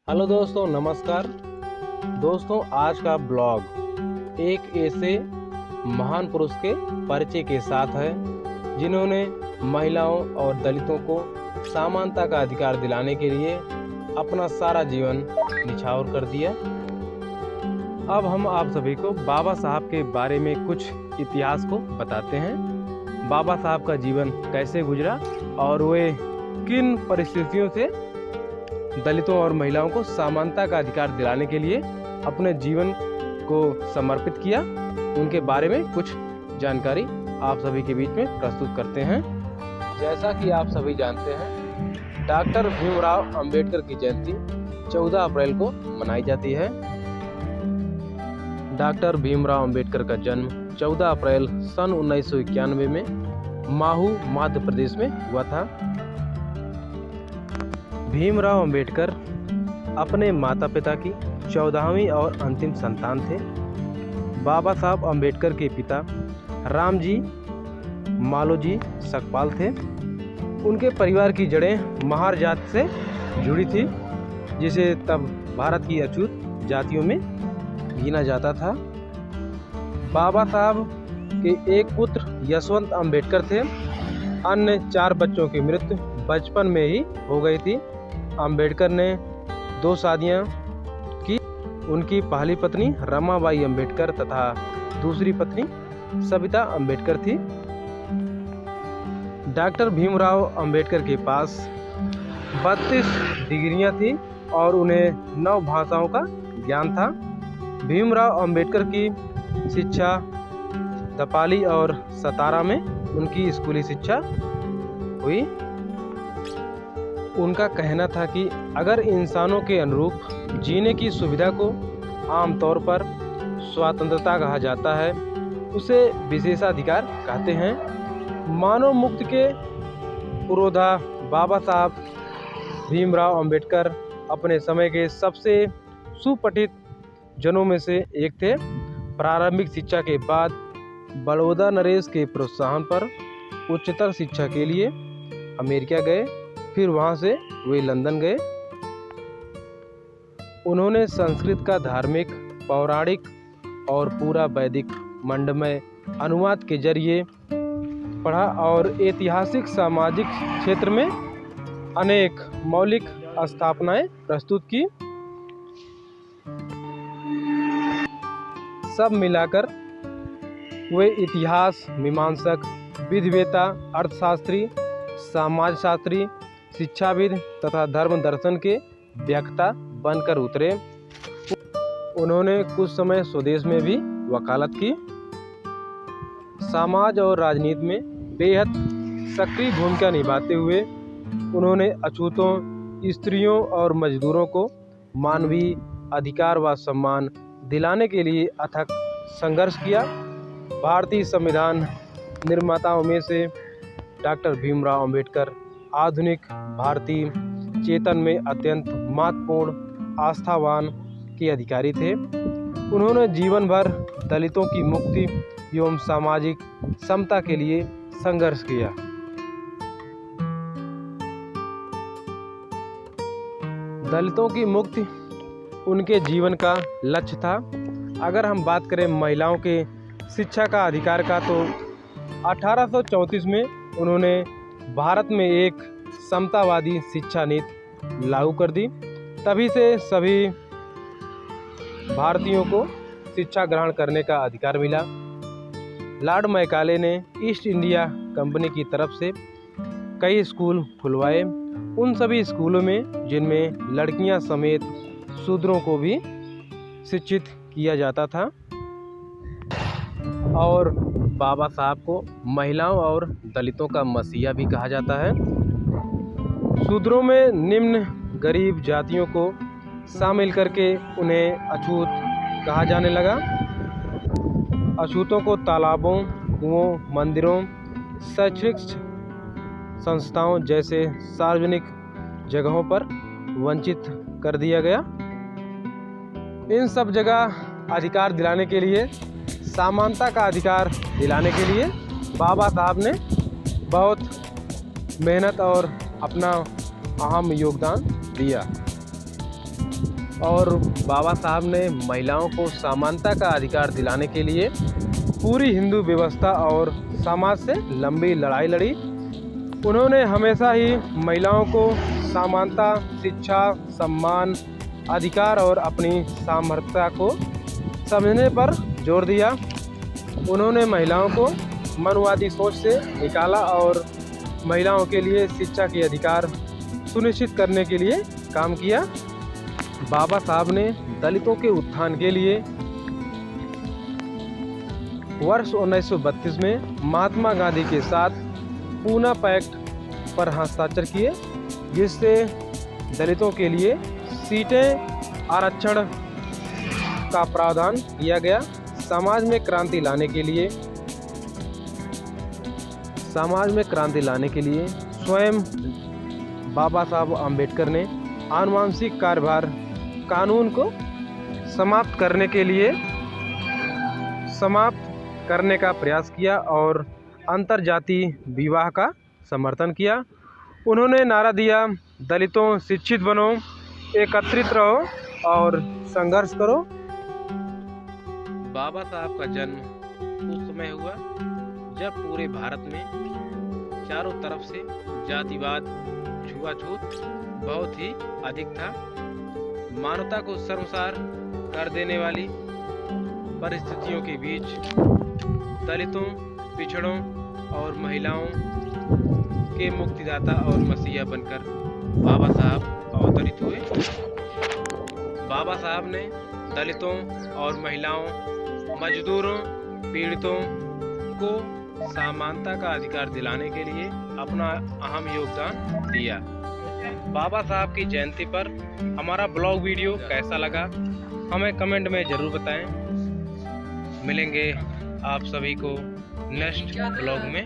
Hello दोस्तों, नमस्कार दोस्तों। आज का ब्लॉग एक ऐसे महान पुरुष के परिचय के साथ है जिन्होंने महिलाओं और दलितों को समानता का अधिकार दिलाने के लिए अपना सारा जीवन निछावर कर दिया। अब हम आप सभी को बाबा साहब के बारे में कुछ इतिहास को बताते हैं। बाबा साहब का जीवन कैसे गुजरा और वे किन परिस्थितियों से दलितों और महिलाओं को समानता का अधिकार दिलाने के लिए अपने जीवन को समर्पित किया, उनके बारे में कुछ जानकारी आप सभी के बीच में प्रस्तुत करते हैं। जैसा कि आप सभी जानते हैं, डॉक्टर भीमराव अंबेडकर की जयंती 14 अप्रैल को मनाई जाती है। डॉक्टर भीमराव अंबेडकर का जन्म 14 अप्रैल सन 1991 में माहू, मध्य प्रदेश में हुआ था। भीमराव अंबेडकर अपने माता पिता की 14वीं और अंतिम संतान थे। बाबा साहब अंबेडकर के पिता रामजी मालोजी सकपाल थे। उनके परिवार की जड़ें महार जाति से जुड़ी थी, जिसे तब भारत की अछूत जातियों में गिना जाता था। बाबा साहब के एक पुत्र यशवंत अंबेडकर थे। अन्य 4 बच्चों की मृत्यु बचपन में ही हो गई थी। अंबेडकर ने 2 शादियां की। उनकी पहली पत्नी रमाबाई अंबेडकर तथा दूसरी पत्नी सविता अंबेडकर थी। डॉक्टर भीमराव अंबेडकर के पास 32 डिग्रियां थी और उन्हें 9 भाषाओं का ज्ञान था। भीमराव अंबेडकर की शिक्षा दपाली और सतारा में उनकी स्कूली शिक्षा हुई। उनका कहना था कि अगर इंसानों के अनुरूप जीने की सुविधा को आमतौर पर स्वतंत्रता कहा जाता है, उसे विशेषाधिकार कहते हैं। मानव मुक्ति के पुरोधा बाबा साहब भीमराव अंबेडकर अपने समय के सबसे सुपठित जनों में से एक थे। प्रारंभिक शिक्षा के बाद बड़ौदा नरेश के प्रोत्साहन पर उच्चतर शिक्षा के लिए अमेरिका गए। फिर वहां से वे लंदन गए। उन्होंने संस्कृत का धार्मिक, पौराणिक और पूरा वैदिक मंडमय अनुवाद के जरिए पढ़ा और ऐतिहासिक सामाजिक क्षेत्र में अनेक मौलिक स्थापनाएं प्रस्तुत की। सब मिलाकर वे इतिहास मीमांसक, विधिवेता, अर्थशास्त्री, समाजशास्त्री, शिक्षाविद तथा धर्म दर्शन के व्याख्याता बनकर उतरे। उन्होंने कुछ समय स्वदेश में भी वकालत की। समाज और राजनीति में बेहद सक्रिय भूमिका निभाते हुए उन्होंने अछूतों, स्त्रियों और मजदूरों को मानवीय अधिकार व सम्मान दिलाने के लिए अथक संघर्ष किया। भारतीय संविधान निर्माताओं में से डॉक्टर भीमराव अंबेडकर आधुनिक भारतीय चेतन में अत्यंत महत्वपूर्ण आस्थावान के अधिकारी थे। उन्होंने जीवन भर दलितों की मुक्ति एवं सामाजिक समता के लिए संघर्ष किया। दलितों की मुक्ति उनके जीवन का लक्ष्य था। अगर हम बात करें महिलाओं के शिक्षा का अधिकार का, तो 1834 में उन्होंने भारत में एक समतावादी शिक्षा नीति लागू कर दी। तभी से सभी भारतीयों को शिक्षा ग्रहण करने का अधिकार मिला। लॉर्ड मैकाले ने ईस्ट इंडिया कंपनी की तरफ से कई स्कूल खुलवाए। उन सभी स्कूलों में जिनमें लड़कियां समेत शूद्रों को भी शिक्षित किया जाता था। और बाबा साहब को महिलाओं और दलितों का मसीहा भी कहा जाता है। शूद्रों में निम्न गरीब जातियों को शामिल करके उन्हें अछूत कहा जाने लगा। अछूतों को तालाबों, कुओं, मंदिरों, शैक्षणिक संस्थाओं जैसे सार्वजनिक जगहों पर वंचित कर दिया गया। इन सब जगह अधिकार दिलाने के लिए, समानता का अधिकार दिलाने के लिए बाबा साहब ने बहुत मेहनत और अपना अहम योगदान दिया। और बाबा साहब ने महिलाओं को समानता का अधिकार दिलाने के लिए पूरी हिंदू व्यवस्था और समाज से लंबी लड़ाई लड़ी। उन्होंने हमेशा ही महिलाओं को समानता, शिक्षा, सम्मान, अधिकार और अपनी सामर्थ्यता को समझने पर जोर दिया। उन्होंने महिलाओं को मनुवादी सोच से निकाला और महिलाओं के लिए शिक्षा के अधिकार सुनिश्चित करने के लिए काम किया। बाबा साहब ने दलितों के उत्थान के लिए वर्ष 1932 में महात्मा गांधी के साथ पूना पैक्ट पर हस्ताक्षर किए, जिससे दलितों के लिए सीटें आरक्षण का प्रावधान किया गया। समाज में क्रांति लाने के लिए स्वयं बाबा साहब अम्बेडकर ने आनुवंशिक कार्यभार कानून को समाप्त करने का प्रयास किया और अंतरजातीय विवाह का समर्थन किया। उन्होंने नारा दिया, दलितों शिक्षित बनो, एकत्रित रहो और संघर्ष करो। बाबा साहब का जन्म उस समय हुआ जब पूरे भारत में चारों तरफ से जातिवाद, छुआछूत बहुत ही अधिक था। मानवता को शर्मसार कर देने वाली परिस्थितियों के बीच दलितों, पिछड़ों और महिलाओं के मुक्तिदाता और मसीहा बनकर बाबा साहब अवतरित हुए। बाबा साहब ने दलितों और महिलाओं, मजदूरों, पीड़ितों को समानता का अधिकार दिलाने के लिए अपना अहम योगदान दिया। बाबा साहब की जयंती पर हमारा ब्लॉग वीडियो कैसा लगा हमें कमेंट में ज़रूर बताएं। मिलेंगे आप सभी को नेक्स्ट ब्लॉग में।